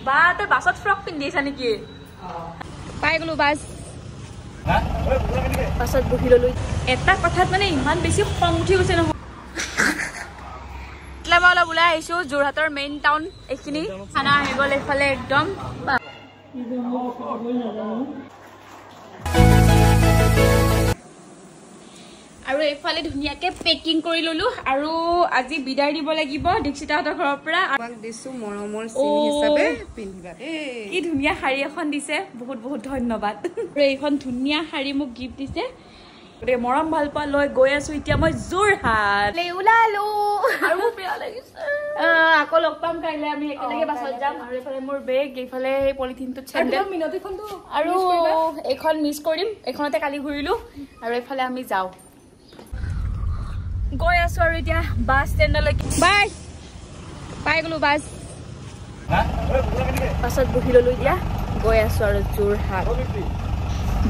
বা তই বাছত ফ্ৰক পিন্ধি আছা নেকি পাই গলো বাছ বাছত বহি ললো এটা কথাত মানে ইমান বেছি খং উঠি গৈছে নহয় মই অলপ ওলাই আহিছো যোৰহাটৰ মেইন টাউন এইখিনি খানা আহি গ'ল এইফালে একদম আৰু এইফালে ধুনীয়াকে পেকিং কৰি ললো আৰু আজি বিদায় দিব লাগিব দীক্ষিতাহঁতৰ ঘৰৰ পৰা দিছো মৰমৰ চিন হিচাপে পিন্ধিবা কি ধুনীয়া শাৰী এখন দিছে বহুত বহুত ধন্যবাদ আৰু এইখন ধুনীয়া শাৰী মোক গিফ্ট দিছে মৰম ভাল পা লৈ গৈ আছো এতিয়া মই যোৰহাট ওলালো আৰু বেয়া লাগিছে আকৌ লগ পাম কাইলে আমি একেলগে বাছত যাম আৰু এইফালে মোৰ বেগ এইফালে এই পলিথিনটোত চেণ্ডেল আৰু এইখন মিছ কৰিম এইখনতে কালি ঘূৰিলো আৰু এইফালে আমি যাওঁ গৈ আছো আৰু এতিয়া বাছ ষ্টেণ্ডলৈকে বাই পাই গলো বাছ বাছত বহি ললো এতিয়া গৈ আছো আৰু যোৰহাট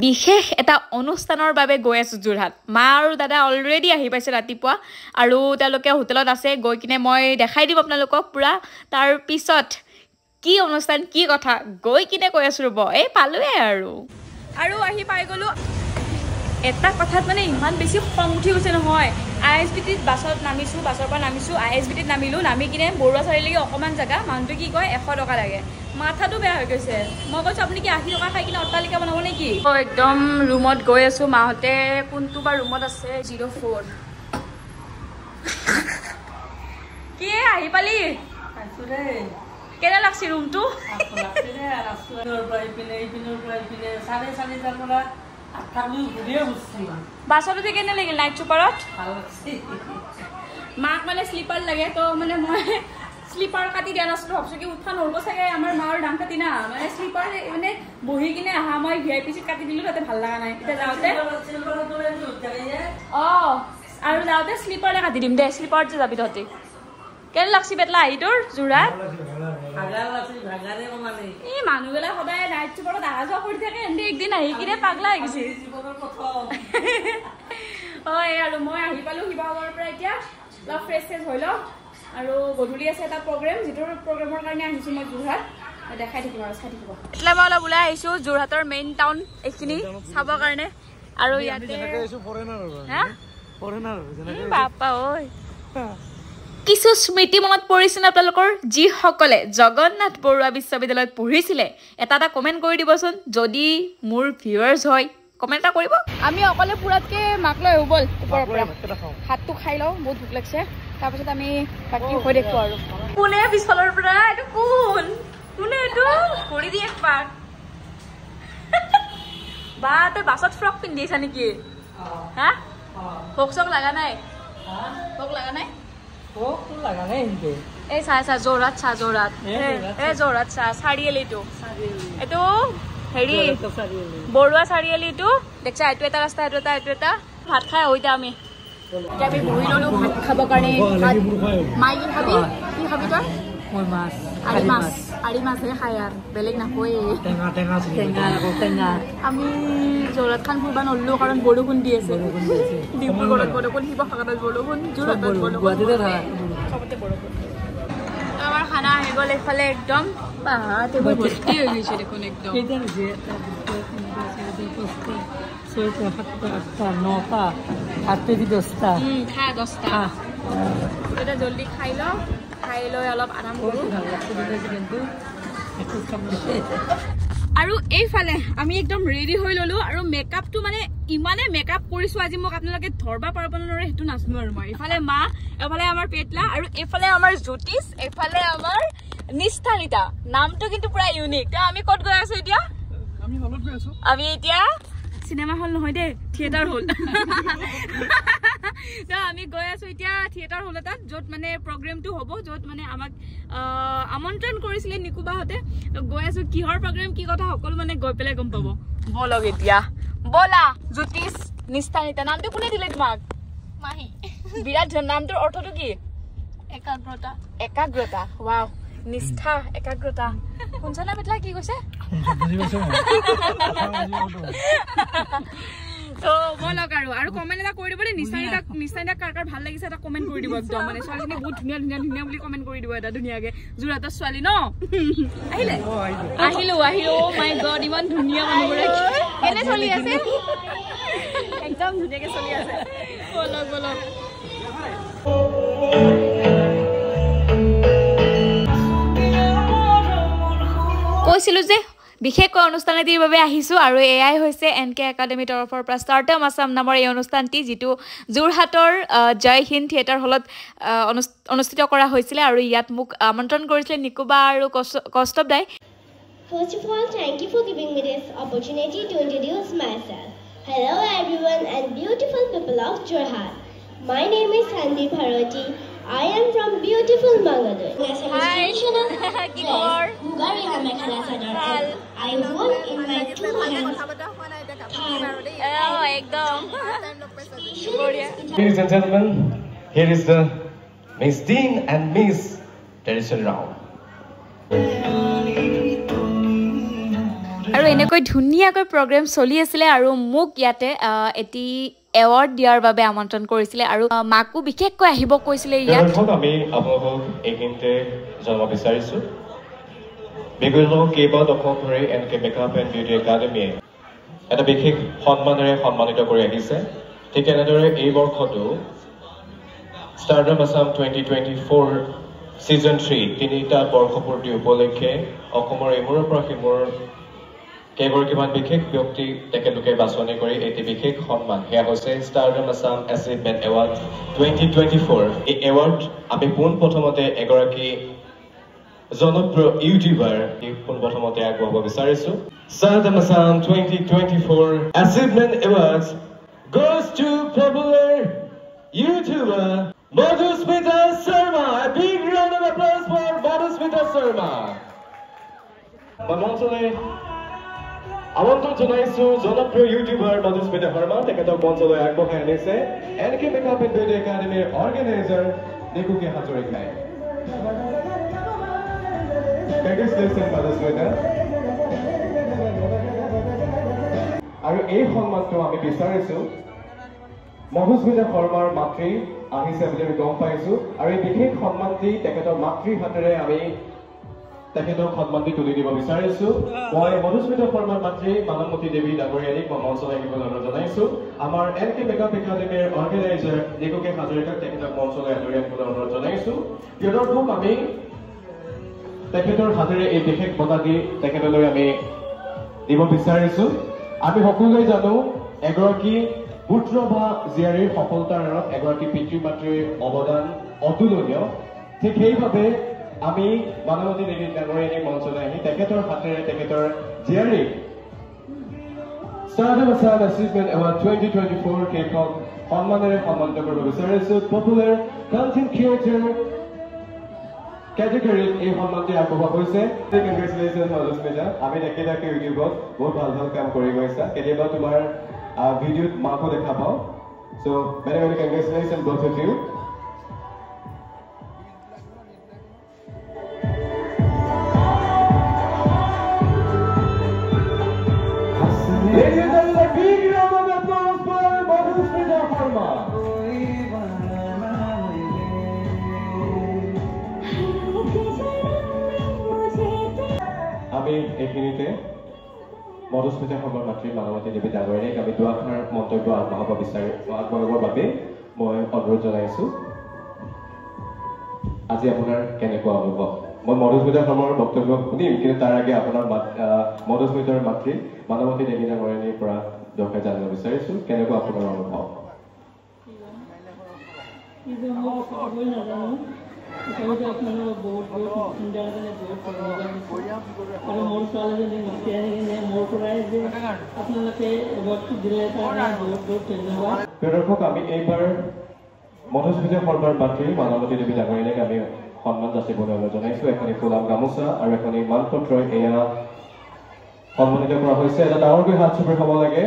বিশেষ এটা অনুষ্ঠানৰ বাবে গৈ আছো যোৰহাট মা আৰু দাদা অলৰেডি আহি পাইছে ৰাতিপুৱা আৰু তেওঁলোকে হোটেলত আছে গৈ কিনে মই দেখাই দিম আপোনালোকক পুৰা তাৰ পিছত কি অনুষ্ঠান কি কথা গৈ কিনে কৈ আছো ৰ'ব এই পালোৱে আৰু আহি পাই গলো এটা কথাত মানে ইমান বেছি খং উঠি গৈছে নহয় ISBTত বাছত নামিছো বাছৰ পৰা নামিছো ISBTত নামিলো নামি কিনে বৰুৱা চাৰিলৈকে অকমান জাগা মানুহটো কি কয় 100 টকা লাগে মাথাটো বেয়া হৈ গৈছে মই কৈছো আপুনি কি 80 টকা খাই কিনে অট্টালিকা বনাব নেকি একদম ৰুমত গৈ আছো মাহতে কোনটো বা ৰুমত আছে 04 কি আহি পালি কেনে লাগছে ৰুমটো বাছত উঠি কেনে লাগিল নাইট চুপাৰত মাক মানে স্লিপাৰ লাগে তো মানে মই স্লিপাৰ কাটি দিয়া নাছিলো ভাবছো কি উঠা নৰব চাগে আমাৰ মাৰ দাম কাটি না মানে স্লিপাৰ মানে বহি কিনে আহা মই VIP চিট কাটি দিলো তাতে ভাল লগা নাই এতিয়া যাওঁতে আৰু যাওঁতে স্লিপাৰে কাটি দিম দে স্লিপাৰত যে যাবি তহঁতি কেনে লাগছি বেতলা আহি তোৰ যোৰহাট এই মানুহবিলাক সদায় নাইট চুপাৰত অহা যোৱা কৰি থাকে এনে একদিন আহি কিনে পাগলা হৈ গৈছে হয় আৰু মই আহি পালো শিৱসাগৰৰ পৰা এতিয়া অলপ ফ্ৰেছ হৈ লওঁ আৰু গধূলি আছে এটা প্ৰগ্ৰেম যিটোৰ প্ৰগ্ৰেমৰ কাৰণে আহিছো মই যোৰহাট দেখাই থাকিম আৰু চাই থাকিব এতিয়া মই অলপ ওলাই আহিছো যোৰহাটৰ মেইন টাউন এইখিনি চাবৰ কাৰণে আৰু ইয়াতে বাপা ঐ কিছু স্মৃতি মনত পৰিছিল আপোনালোকৰ যিসকলে জগন্নাথ বৰুৱা বিশ্ববিদ্যালয়ত পঢ়িছিলে এটা কমেণ্ট কৰি দিবচোন যদি মোৰ ভিউৱাৰ্ছ হয় কমেণ্ট এটা কৰিব আমি অকলে পুৰাতকে মাক লৈ আহিব বল ওপৰৰ পৰা হাতটো খাই লওঁ বহুত ভোক লাগিছে তাৰপিছত আমি বাকী হৈ দেখো আৰু কোনে পিছফালৰ পৰা এইটো কোনে এইটো কৰি দিয়ে একপাক বা তই বাছত ফ্ৰক পিন্ধি আছা নেকি হা ভোক চক লগা নাই ভোক লগা নাই এই চা যোৰহাট চা যোৰহাট এই যোৰহাট চা চাৰিআলিটো এইটো হেৰি বৰুৱা চাৰিআলিটো দেখছা এইটো এটা ৰাস্তা এইটো এটা ভাত খাই হৈ যাম আমি এতিয়া আমি বহি ললো ভাত খাবৰ কাৰণে মাই কি খাবি তই আৰি মাছহে খাই আৰু বেলেগ নাখায় আমি যোৰহাট খান ফুৰিব নললো কাৰণ বৰষুণ দি আছে ডিব্ৰুগড়ত বৰষুণ শিৱসাগৰত বৰষুণ যোৰহাটত চবতে বৰষুণ আমাৰ খানা আহি গ'ল এইফালে একদম ভৰ্তি হৈ গৈছে দেখোন একদম 10টা জলদি খাই লওঁ খাই লৈ অলপ আৰাম কৰোঁ আৰু এইফালে আমি একদম ৰেডি হৈ ললো আৰু মেকআপটো মানে ইমানে মেকআপ কৰিছো আজি মোক আপোনালোকে ধৰবা পাৰব নৰে হেতু নাচনো আৰু মই ইফালে মা এফালে আমাৰ পেটলা আৰু এফালে আমাৰ জ্যোতিষ এফালে আমাৰ নিষ্ঠানিতা নামটো কিন্তু পুৰা ইউনিক তো আমি কত গৈ আছো এতিয়া আমি হলত গৈ আছো আমি এতিয়া সিনেমা হল নহয় দে থিয়েটাৰ হল তো আমি গৈ আছো এতিয়া থিয়েটাৰ হল এটা যত মানে প্ৰগ্ৰামটো হ'ব যত মানে আমাক আমন্ত্ৰণ কৰিছিলে নিকুবাহতে গৈ আছো কিহৰ প্ৰগ্ৰাম কি কথা সকলো মানে গৈ পেলাই গম পাব বলক এতিয়া বলা জ্যোতিষ নিষ্ঠানিতা নামটো কোনে দিলে তোমাক মাহি বিৰাট নামটোৰ অৰ্থটো কি একাগ্ৰতা ওয়াও নিষ্ঠা একাগ্ৰতা শুনছানা বেটলা কি কৈছে আৰু কমেন্ট এটা কৰি দিব দেই নিশ্চয় কাৰ ভাল লাগিছে এটা কমেন্ট কৰি দিব একদম মানে ছোৱালীজনী বহুত ধুনীয়া ধুনীয়া ধুনীয়া বুলি কমেন্ট কৰি দিব এটা ধুনীয়াকে যোৰহাটৰ ছোৱালী ন আহিলো মাই গড ইমান ধুনীয়া মানুহবোৰে কেনে চলি আছে একদম ধুনীয়াকে চলি আছে বলক কৈছিলো যে বিশেষকৈ অনুষ্ঠানটিৰ বাবে আহিছোঁ আৰু এয়াই হৈছে NK একাডেমী তৰফৰ পৰা ষ্টাৰ্টআপ আছাম নামৰ এই অনুষ্ঠানটি যিটো যোৰহাটৰ জয় হিন্দ থিয়েটাৰ হলত অনুষ্ঠিত কৰা হৈছিলে আৰু ইয়াত মোক আমন্ত্ৰণ কৰিছিলে নিকুবা আৰু কৌস্তৱ দাই First of all, thank you for giving me this opportunity to introduce myself. Hello everyone and beautiful people of Jorhat. My name is Sandeep Bharati. I am from beautiful Mangalore. Hi. I hold in my two hands. Ladies and gentlemen, here is the Miss Dean and Miss Tradition Round. আৰু এনেকৈ ধুনীয়াকৈ programme চলি আছিলে আৰু মোক ইয়াতে এটি award দিয়াৰ বাবে আমন্ত্ৰণ কৰিছিলে আৰু মাকো বিশেষকৈ আহিব কৈছিলে ইয়াত আমি আপোনালোকক এইখিনিতে জনাব বিচাৰিছোঁ বিগত কেইবা দশক ধৰি NK মেকআপ এণ্ড বিউটি একাডেমীয়ে এটা বিশেষ সন্মানেৰে সন্মানিত কৰি আহিছে ঠিক এনেদৰে এই বৰ্ষতো ষ্টাৰ্টআপ আছাম 2024 ছিজন 3 তিনিটা বৰ্ষপূৰ্তি উপলক্ষে অসমৰ ইমূৰৰ পৰা সিমূৰ কেইগৰাকীমান বিশেষ ব্যক্তি তেখেতলোকে বাছনি কৰি এটি বিশেষ সন্মান সেয়া হৈছে ষ্টাৰডম আছাম এচিভমেণ্ট এৱাৰ্ড 2024 এই এৱাৰ্ড আমি পোনপ্ৰথমতে এগৰাকী জনপ্ৰিয় ইউটিউবাৰ পোনপ্ৰথমতে আগবঢ়াব বিচাৰিছোঁ stardom Assam 2024 achievement award goes to popular YouTuber Madhusmita Sharma. A big round of applause for Madhusmita Sharma. আমন্ত্ৰণ জনাইছো জনপ্ৰিয় ইউটিউবাৰ মধুস্মিতা শৰ্মা তেখেতক মঞ্চলৈ আগবঢ়াই আনিছে NK মেকআপ এণ্ড বিউটি একাডেমীৰ অৰ্গেনাইজাৰ নিকুকে হাজৰিকাই আৰু এই সন্মানটো আমি বিচাৰিছো মধুস্মিতা শৰ্মাৰ মাতৃ আহিছে বুলি আমি গম পাইছো আৰু এই বিশেষ সন্মানটি তেখেতৰ মাতৃৰ হাতেৰে আমি তেখেতক সন্মানটি তুলি দিব বিচাৰিছো মই মধুস্মিতা শৰ্মাৰ মাতৃ মানৱমতী দেৱী ডাঙৰীয়ানীক মই মঞ্চলৈ আহিবলৈ অনুৰোধ জনাইছো আমাৰ NK মেকআপ একাডেমীৰ অৰ্গেনাইজাৰ নিকুকে হাজৰিকাক তেখেতক মঞ্চলৈ আদৰিবলৈ অনুৰোধ জনাইছো দৰ্শক আমি তেখেতৰ হাতেৰে এই বিশেষ বঁটা দি তেখেতলৈ আমি দিব বিচাৰিছো আমি সকলোৱে জানো এগৰাকী পুত্ৰ বা জীয়াৰীৰ সফলতাৰ আঁৰত এগৰাকী পিতৃ মাতৃৰ অৱদান অতুলনীয় ঠিক সেইভাৱে আমি মানৱতী দেৱী ডাঙৰীয়ানীক মঞ্চলৈ আহি তেখেতৰ হাতেৰে তেখেতৰ জীয়াৰীক ষ্টাৰডম আছাম এচিভমেণ্ট এৱাৰ্ড 2024 কেইখন সন্মানেৰে সন্মানিত কৰিব বিচাৰিছো পপুলাৰ কণ্টেণ্ট ক্ৰিয়েটৰ কেটেগৰীত এই সন্মানটি আগবঢ়োৱা হৈছে কংগ্ৰেচুলেশ্যন মধুস্মিতা আমি তেখেতকে ইউটিউবত বহুত ভাল ভাল কাম কৰি গৈছা কেতিয়াবা তোমাৰ ভিডিঅ'ত মাকো দেখা পাওঁ চ' many many congratulations both of you আমি এইখিনিতে মধুস্মিতা শৰ্মাৰ মাতৃ মানৱতী দেৱী ডাঙৰীয়ানীক আমি দুআষাৰ মন্তব্য আগবঢ়াবৰ বাবে মই অনুৰোধ জনাইছো আজি আপোনাৰ কেনেকুৱা অনুভৱ মই মধুস্মিতা শৰ্মাৰ বক্তব্য শুনিম কিন্তু তাৰ আগে আপোনাৰ মধুস্মিতাৰ মাতৃ মানৱতী দেৱী ডাঙৰীয়ানীৰ পৰা দৰকাৰ জানিব বিচাৰিছো কেনেকুৱা আপোনাৰ অনুভৱ দৰ্শক আমি এইবাৰ মধুস্মিতা শৰ্মাৰ মাতৃ মানৱতী দেৱী ডাঙৰীয়ানীক আমি সন্মান যাচিবলৈ অনুৰোধ জনাইছো এখনি ফুলাম গামোচা আৰু এখনি মানপত্ৰ এয়া সন্মানিত কৰা হৈছে এটা ডাঙৰকৈ হাত চুপৰি হ'ব লাগে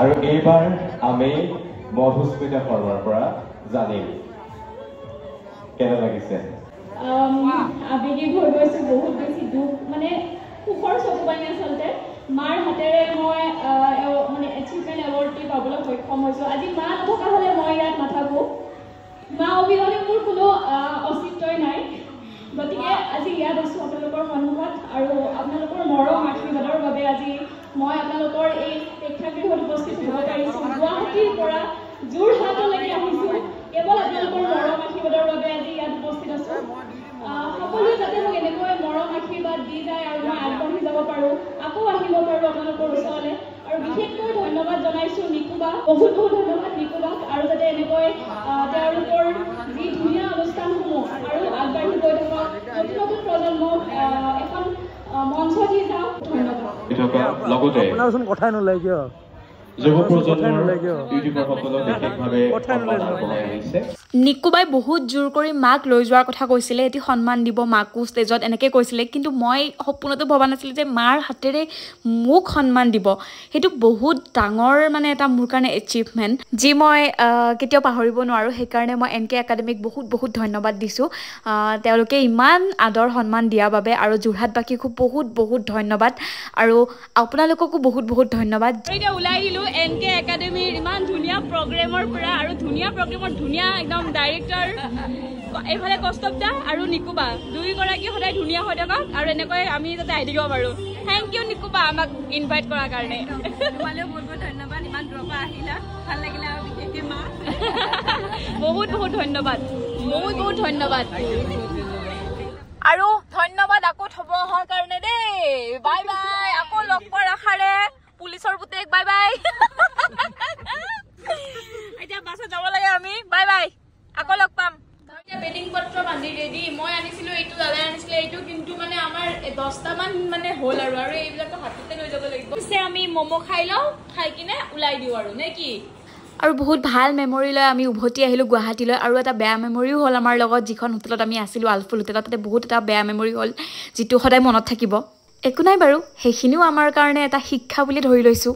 আৰু এইবাৰ আমি মধুস্মিতা শৰ্মাৰ পৰা জানিম কেনে লাগিছে আবেগিক হৈ গৈছে বহুত বেছি দুখ মানে সুখৰ চকুপানী আচলতে মাৰ হাতেৰে মই মানে এচিভমেণ্ট এৱাৰ্ডটি পাবলৈ সক্ষম হৈছোঁ আজি মা নথকা হ'লে মই ইয়াত নাথাকোঁ মা অবিহনে মোৰ কোনো অস্তিত্বই নাই গতিকে আজি ইয়াত আছোঁ আপোনালোকৰ সন্মুখত আৰু আপোনালোকৰ মৰম আশীৰ্বাদৰ বাবে আজি মই আপোনালোকৰ এই প্ৰেক্ষাগৃহত উপস্থিত হ'ব পাৰিছোঁ গুৱাহাটীৰ পৰা যোৰহাটলৈকে আহিছোঁ কেৱল আপোনালোকৰ মৰম আশীৰ্বাদৰ বাবে আজি ইয়াত উপস্থিত আছোঁ সকলোৱে যাতে মোক এনেকৈ মৰম আশীৰ্বাদ দি যায় আৰু মই আগবাঢ়ি যাব পাৰোঁ আকৌ আহিব পাৰোঁ আপোনালোকৰ ওচৰলৈ আৰু বিশেষকৈ ধন্যবাদ জনাইছোঁ নিকুবা বহুত ধন্যবাদ নিকুবাক আৰু যাতে এনেকৈ তেওঁলোকৰ যি ধুনীয়া অনুষ্ঠানসমূহ আৰু আগবাঢ়ি গৈ থাকক নতুন প্ৰজন্মক এখন মঞ্চ দি যাওক ধন্যবাদ লগতে কথাই নোলায় কিয় যুৱ প্ৰজন্মৰ ইউটিউবাৰসকলক বিশেষভাৱে সন্মান আগবঢ়াই আহিছে নিকুবাই বহুত জোৰ কৰি মাক লৈ যোৱাৰ কথা কৈছিলে এটি সন্মান দিব মাকো ষ্টেজত এনেকৈ কৈছিলে কিন্তু মই সপোনতো ভবা নাছিলোঁ যে মাৰ হাতেৰে মোক সন্মান দিব সেইটো বহুত ডাঙৰ মানে এটা মোৰ কাৰণে এচিভমেণ্ট যি মই কেতিয়াও পাহৰিব নোৱাৰোঁ সেইকাৰণে মই NK একাডেমিক বহুত ধন্যবাদ দিছোঁ তেওঁলোকে ইমান আদৰ সন্মান দিয়াৰ বাবে আৰু যোৰহাটবাসীকো বহুত ধন্যবাদ আৰু আপোনালোককো বহুত ধন্যবাদ এতিয়া ওলাই দিলোঁ NK একাডেমিৰ ইমান ধুনীয়া প্ৰগ্ৰেমৰ পৰা আৰু ধুনীয়া প্ৰগ্ৰেমৰ ধুনীয়া একদম ডাইৰেক্টৰ এইফালে কষ্টপ দা আৰু নিকুবা দুয়োগৰাকী সদায় ধুনীয়া হৈ থাকক আৰু এনেকৈ আমি যাতে আহি থাকিব পাৰোঁ থেংক ইউ নিকুবা আমাক ইনভাইট কৰাৰ কাৰণে তোমালৈও বহুত ধন্যবাদ ইমান দূৰৰ পৰা আহিলা ভাল লাগিলে আৰু বিশেষকৈ মা বহুত ধন্যবাদ বহুত ধন্যবাদ আৰু ধন্যবাদ আকৌ থ'ব অহাৰ কাৰণে দেই বাই বাই আকৌ লগ পোৱাৰ আশাৰে পুলিচৰ পুতেক বাই বাই এতিয়া বাছত যাব লাগে আমি বাই বাই আকৌ লগ পাম এতিয়া বেডিং পত্ৰ বান্ধি ৰেডি মই আনিছিলোঁ এইটো দাদাই আনিছিলে এইটো কিন্তু মানে আমাৰ 10টামান মানে হ'ল আৰু এইবিলাকো হাততে লৈ যাব লাগিব পিছে আমি ম'ম' খাই লওঁ খাই কিনে ওলাই দিওঁ আৰু নে কি আৰু বহুত ভাল মেমৰি লৈ আমি উভতি আহিলোঁ গুৱাহাটীলৈ আৰু এটা বেয়া মেমৰিও হ'ল আমাৰ লগত যিখন হোটেলত আমি আছিলোঁ আলফুল হোটেলত তাতে বহুত এটা বেয়া মেমৰি হ'ল যিটো সদায় মনত থাকিব একো নাই বাৰু সেইখিনিও আমাৰ কাৰণে এটা শিক্ষা বুলি ধৰি লৈছোঁ